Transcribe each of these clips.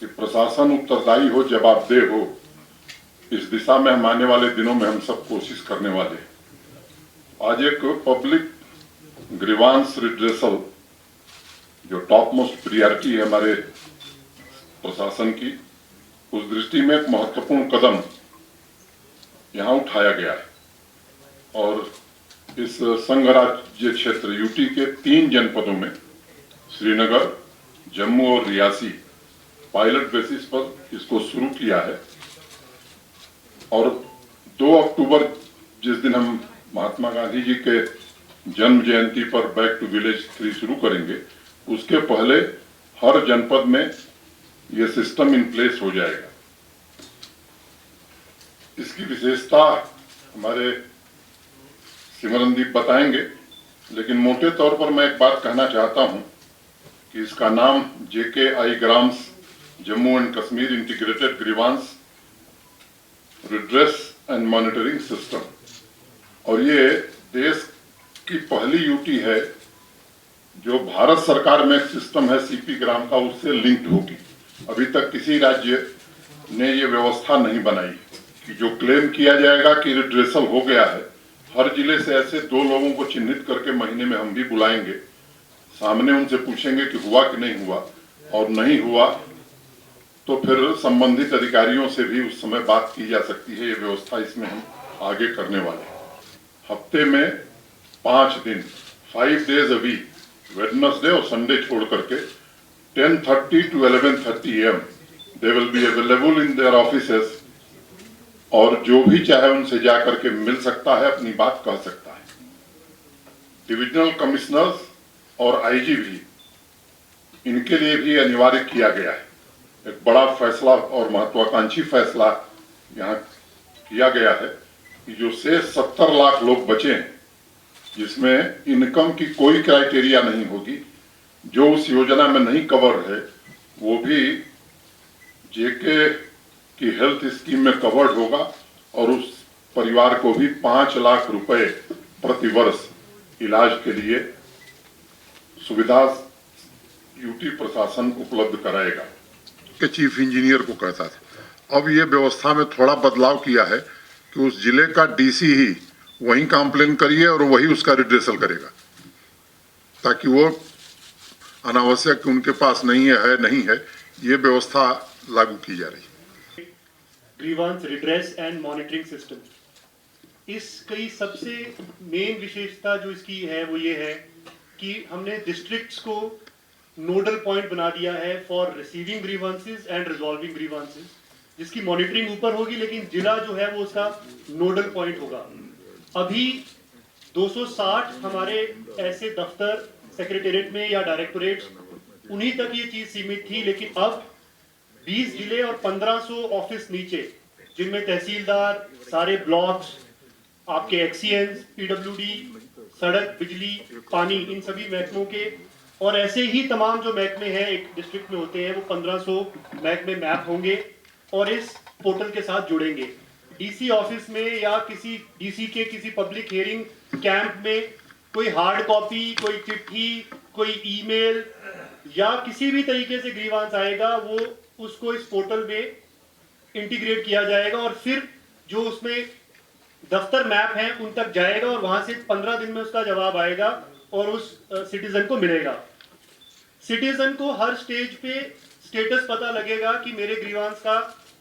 कि प्रशासन उत्तरदायी हो, जवाबदेह हो, इस दिशा में हम आने वाले दिनों में हम सब कोशिश करने वाले हैं। आज एक पब्लिक ग्रीवांस रिड्रेसल जो टॉप मोस्ट प्रियॉरिटी है हमारे प्रशासन की, उस दृष्टि में एक महत्वपूर्ण कदम यहाँ उठाया गया है और इस संघ राज्य क्षेत्र यूटी के 3 जनपदों में श्रीनगर, जम्मू और रियासी पायलट बेसिस पर इसको शुरू किया है और 2 अक्टूबर जिस दिन हम महात्मा गांधी जी के जन्म जयंती पर बैक टू विलेज 3 शुरू करेंगे, उसके पहले हर जनपद में यह सिस्टम इन प्लेस हो जाएगा। इसकी विशेषता हमारे सिमरनदीप बताएंगे, लेकिन मोटे तौर पर मैं एक बात कहना चाहता हूं कि इसका नाम JKI grams Jammu and Kashmir integrated grievance redress and monitoring system, और ये देश की पहली यूटी है जो भारत सरकार में एक सिस्टम है CP ग्राम का, उससे लिंक्ड होगी। अभी तक किसी राज्य ने ये व्यवस्था नहीं बनाई कि जो क्लेम किया जाएगा कि रिड्रेसल हो गया है, हर जिले से ऐसे 2 लोगों को चिन्हित करके महीने में हम भी बुलाएंगे, सामने उनसे पूछेंगे कि हुआ कि नहीं हुआ, और नहीं हुआ तो फिर संबंधित अधिकारियों से भी उस समय बात की जा सकती है। ये व्यवस्था इसमें हम आगे करने वाले हैं। हफ्ते में 5 दिन 5 days a week, वेडनेसडे और संडे छोड़ करके 10:30 to 11:30 AM they will be available in their offices, और जो भी चाहे उनसे जाकर के मिल सकता है, अपनी बात कह सकता है। डिविजनल कमिश्नर्स और IG भी, इनके लिए भी अनिवार्य किया गया है। एक बड़ा फैसला और महत्वाकांक्षी फैसला यहाँ किया गया है कि जो शेष 70 लाख लोग बचे हैं, जिसमें इनकम की कोई क्राइटेरिया नहीं होगी, जो उस योजना में नहीं कवर है, वो भी JK की हेल्थ स्कीम में कवर्ड होगा और उस परिवार को भी 5 लाख रुपए प्रति वर्ष इलाज के लिए सुविधा यूटी प्रशासन उपलब्ध कराएगा। के चीफ इंजीनियर को कहता था। अब ये व्यवस्था में थोड़ा बदलाव किया है कि उस जिले का DC ही वहीं कंप्लेन करिए और वही उसका रिड्रेसल करेगा, ताकि वो अनावश्यक उनके पास नहीं है, ये व्यवस्था लागू की जा रही है। Grievance redress and monitoring system, इसकी सबसे मेन विशेषता जो इसकी है वो ये है कि हमने डिस्ट्रिक्ट्स को नोडल पॉइंट बना दिया है for receiving grievances and resolving grievances, जिसकी मॉनिटरिंग ऊपर होगी, लेकिन जिला जो है वो उसका नोडल पॉइंट होगा। अभी 260 हमारे ऐसे दफ्तर सेक्रेटेरिएट में या डायरेक्टोरेट्स, उन्हीं तक ये चीज सीमित थी, लेकिन अब 20 जिले और 1500 ऑफिस नीचे, जिनमें तहसीलदार, सारे ब्लॉक्स, आपके XCNs, PWD, सड़क, बिजली, पानी, इन सभी महकमों के, और ऐसे ही तमाम जो महकमे हैं एक डिस्ट्रिक्ट में होते हैं, वो 1500 महकमे मैप होंगे और इस पोर्टल के साथ जुड़ेंगे। DC ऑफिस में या किसी DC के किसी पब्लिक हियरिंग कैंप में कोई हार्ड कॉपी, कोई चिट्ठी, कोई ईमेल या किसी भी तरीके से ग्रीवांस आएगा, वो उसको इस पोर्टल में इंटीग्रेट किया जाएगा और फिर जो उसमें दफ्तर मैप हैं उन तक जाएगा और वहां से 15 दिन में उसका जवाब आएगा और उस सिटीजन को मिलेगा। सिटीजन को हर स्टेज पे स्टेटस पता लगेगा कि मेरे ग्रीवांस का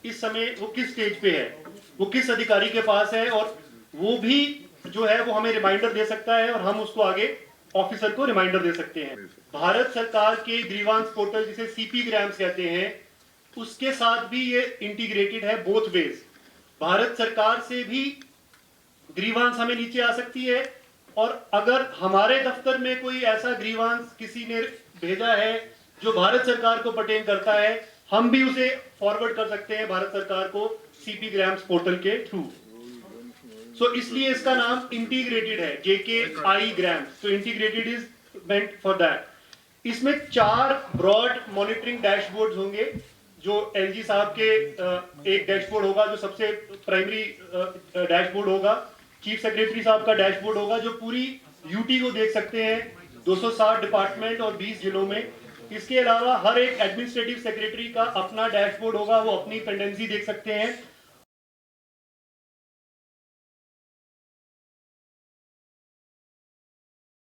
इस समय वो किस स्टेज पे है, वो किस अधिकारी के पास है, और वो भी जो है वो हमें रिमाइंडर दे सकता है और हम उसको आगे ऑफिसर को रिमाइंडर दे सकते हैं। भारत सरकार के ग्रीवांस पोर्टल, जिसे CP ग्राम्स कहते हैं, उसके साथ भी ये इंटीग्रेटेड है बोथ वेज। भारत सरकार से भी ग्रीवांस हमें नीचे आ सकती है, और अगर हमारे दफ्तर में कोई ऐसा ग्रीवांस किसी ने भेजा है जो भारत सरकार को पर्टेन करता है, हम भी उसे फॉरवर्ड कर सकते हैं भारत सरकार को CP ग्राम्स पोर्टल के थ्रू। सो इसलिए इसका नाम इंटीग्रेटेड है, JKI ग्राम्स। तो integrated is meant for that. इसमें 4 ब्रॉड मॉनिटरिंग डैशबोर्ड्स होंगे, जो LG साहब के एक डैशबोर्ड होगा जो सबसे प्राइमरी डैशबोर्ड होगा, चीफ सेक्रेटरी साहब का डैशबोर्ड होगा जो पूरी यूटी को देख सकते हैं, 260 डिपार्टमेंट और 20 जिलों में, इसके अलावा हर एक एडमिनिस्ट्रेटिव सेक्रेटरी का अपना डैशबोर्ड होगा, वो अपनी पेंडेंसी देख सकते हैं